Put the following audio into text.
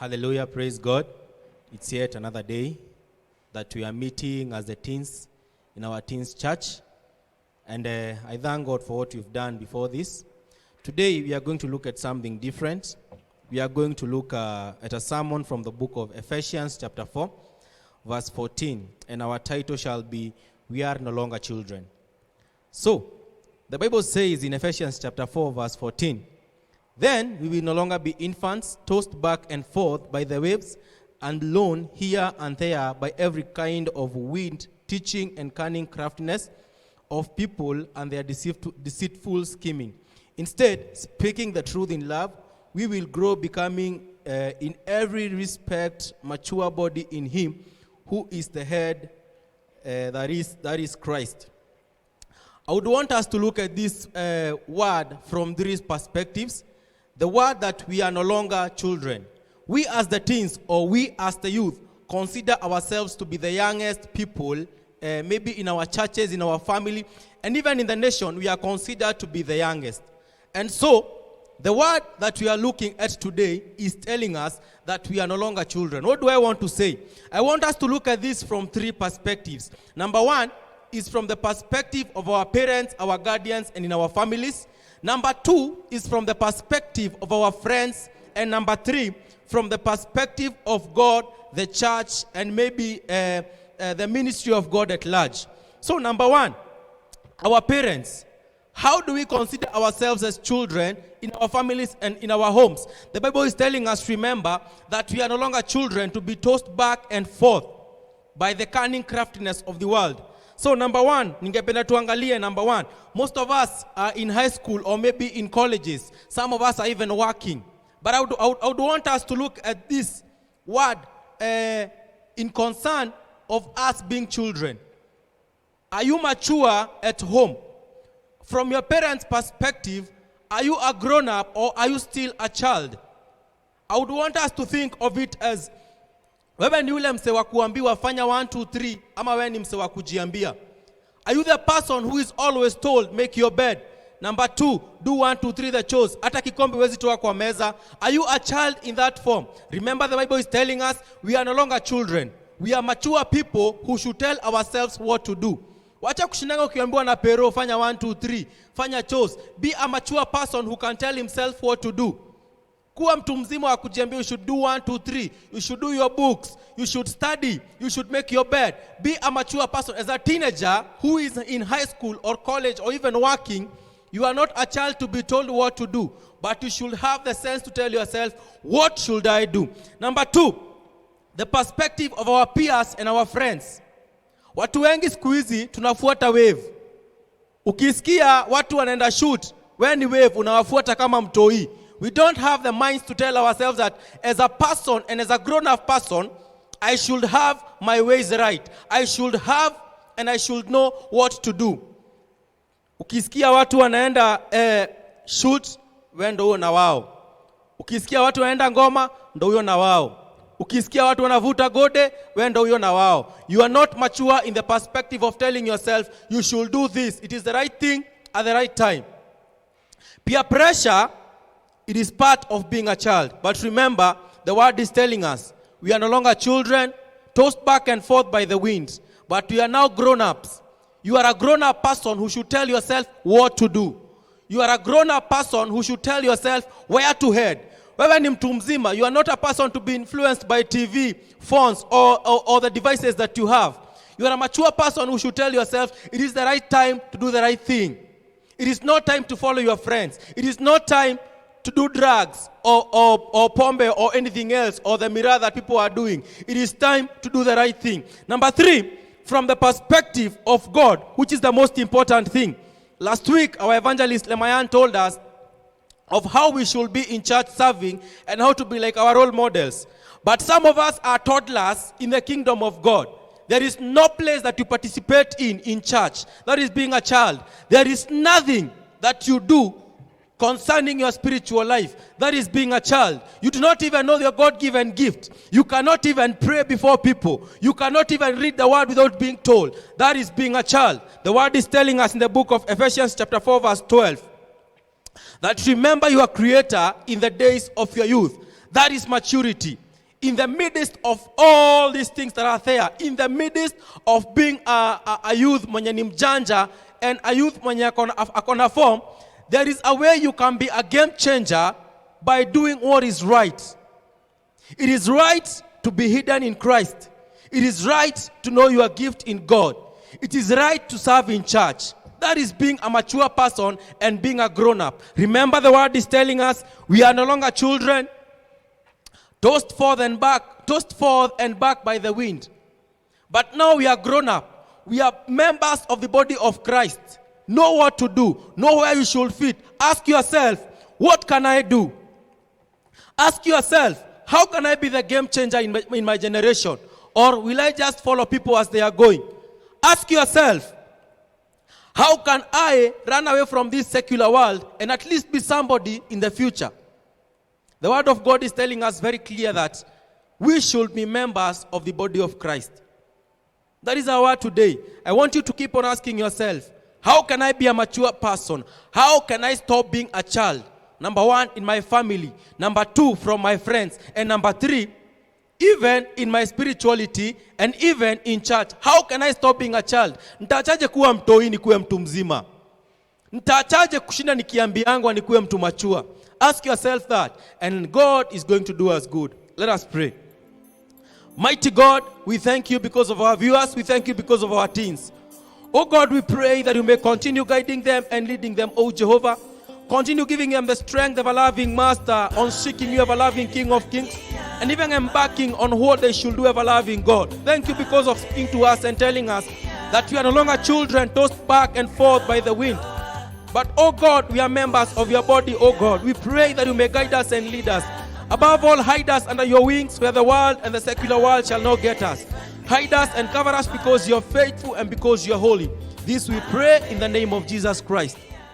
Hallelujah, praise God. It's yet another day that we are meeting as the teens in our teens church. And I thank God for what you've done before this. Today we are going to look at something different. We are going to look at a sermon from the book of Ephesians chapter 4, verse 14. And our title shall be, We Are No Longer Children. So, the Bible says in Ephesians chapter 4, verse 14, Then we will no longer be infants, tossed back and forth by the waves, and blown here and there by every kind of wind, teaching and cunning craftiness of people and their deceitful scheming. Instead, speaking the truth in love, we will grow, becoming in every respect mature body in Him who is the head, that is Christ. I would want us to look at this word from three perspectives. The word that we are no longer children. We as the teens or we as the youth consider ourselves to be the youngest people, maybe in our churches, in our family, and even in the nation, we are considered to be the youngest. And so, the word that we are looking at today is telling us that we are no longer children. What do I want to say? I want us to look at this from three perspectives. Number one is from the perspective of our parents, our guardians, and in our families. Number two is from the perspective of our friends. And number three, from the perspective of God, the church, and maybe the ministry of God at large. So number one, our parents. How do we consider ourselves as children in our families and in our homes? The Bible is telling us, remember, that we are no longer children to be tossed back and forth by the cunning craftiness of the world. So number one, ningependa tuangalie number one. Most of us are in high school or maybe in colleges. Some of us are even working. But I would want us to look at this word in concern of us being children. Are you mature at home? From your parents' perspective, are you a grown-up or are you still a child? I would want us to think of it as, wewe ni ule mse wa kuambiwa fanya 1, 2, 3, ama wewe ni mse wa kujiambia? Are you the person who is always told, make your bed? Number 2, do 1, 2, 3 the chores. Hata kikombe huwezi toa kwa meza. Are you a child in that form? Remember, the Bible is telling us we are no longer children. We are mature people who should tell ourselves what to do. Wacha kushindanga ukiambiwa na pero fanya 1, 2, 3, fanya chores. Be a mature person who can tell himself what to do. Kuwa mtu mzima wa kujiambia, you should do 1, 2, 3. You should do your books. You should study. You should make your bed. Be a mature person. As a teenager who is in high school or college or even working, you are not a child to be told what to do. But you should have the sense to tell yourself, what should I do? Number 2, the perspective of our peers and our friends. Watu wengi siku hizi tunafuata wave. Ukisikia watu wanaenda shoot, wewe ni wave, unawafuata kama mtoi. We don't have the minds to tell ourselves that as a person and as a grown-up person, I should have my ways right. I should have and I should know what to do. Ukisikia watu wanaenda shoot, wewe ndio huyo na wao. Ukisikia watu wanaenda ngoma, ndio huyo na wao. Ukisikia watu wanavuta gode, wewe ndio huyo na wao. You are not mature in the perspective of telling yourself, you should do this. It is the right thing at the right time. Peer pressure, it is part of being a child. But remember, the word is telling us, we are no longer children, tossed back and forth by the winds. But we are now grown-ups. You are a grown-up person who should tell yourself what to do. You are a grown-up person who should tell yourself where to head. Wewe ni mtu mzima, you are not a person to be influenced by TV, phones, or the devices that you have. You are a mature person who should tell yourself, it is the right time to do the right thing. It is not time to follow your friends. It is not time to do drugs or pombe or anything else or the mirror that people are doing. It is time to do the right thing. Number 3, from the perspective of God, which is the most important thing. Last week, our evangelist Lemayan told us of how we should be in church serving and how to be like our role models. But some of us are toddlers in the kingdom of God. There is no place that you participate in church. That is being a child. There is nothing that you do concerning your spiritual life. That is being a child. You do not even know your God-given gift. You cannot even pray before people. You cannot even read the word without being told. That is being a child. The word is telling us in the book of Ephesians chapter 4 verse 12. That remember your creator in the days of your youth. That is maturity. in the midst of all these things that are there, in the midst of being a youth mwenye ni mjanja and a youth mwenye akona form, there is a way you can be a game changer by doing what is right. It is right to be hidden in Christ. It is right to know your gift in God. It is right to serve in church. That is being a mature person and being a grown-up. Remember, the word is telling us we are no longer children, tossed forth and back by the wind. But now we are grown-up. We are members of the body of Christ. Know what to do. Know where you should fit. Ask yourself, what can I do? Ask yourself, how can I be the game changer in my generation? Or will I just follow people as they are going? Ask yourself, how can I run away from this secular world and at least be somebody in the future? The word of God is telling us very clear that we should be members of the body of Christ. That is our word today. I want you to keep on asking yourself, how can I be a mature person? How can I stop being a child? Number 1, in my family. Number 2, from my friends. And number 3, even in my spirituality and even in church. How can I stop being a child? Nitaachaje kuwa mtoi nikuwe mtu mzima? Nitaachaje kushinda nikiambiangwa nikuwe mtu mature? Ask yourself that, and God is going to do us good. Let us pray. Mighty God, we thank you because of our viewers. We thank you because of our teens. Oh God, we pray that you may continue guiding them and leading them, oh Jehovah. Continue giving them the strength of a loving master on seeking you, ever-loving King of Kings, and even embarking on what they should do, ever-loving God. Thank you because of speaking to us and telling us that we are no longer children tossed back and forth by the wind. But, oh God, we are members of your body, oh God. We pray that you may guide us and lead us. Above all, hide us under your wings where the world and the secular world shall not get us. Hide us and cover us because you're faithful and because you're holy. This we pray in the name of Jesus Christ.